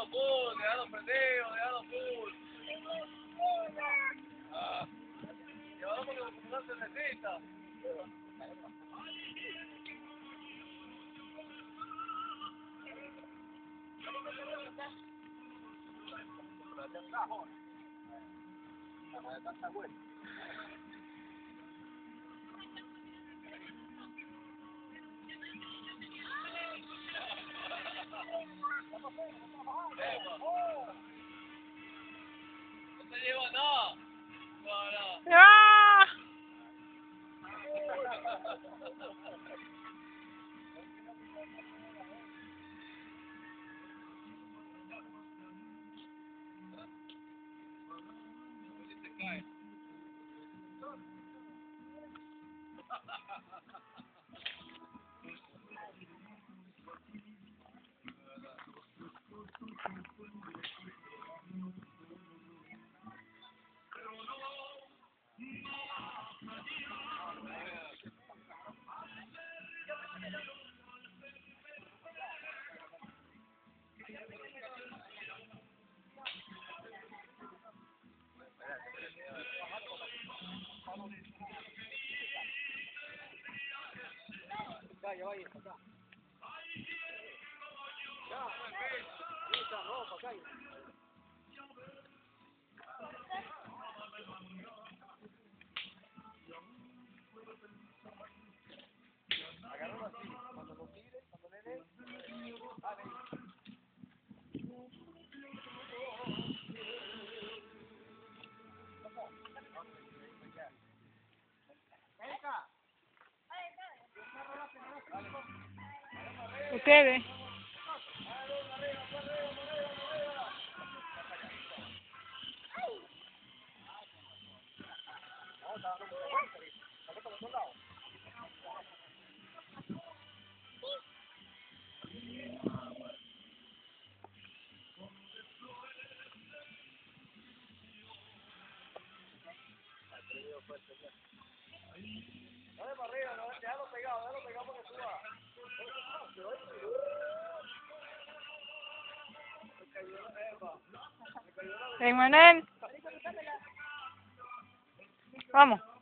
full, dejalo prendido, dejalo full. Llévalo porque no se necesita. No se lleva nada. No. ¡Ah! Se cae. Ya va a ir, acá. Ya, esa ropa, acá. Agárralo así, cuando lo tire, cuando le dé, dale. Ustedes. Dale para arriba, déjalo pegado porque suba. Emanuel. Vamos.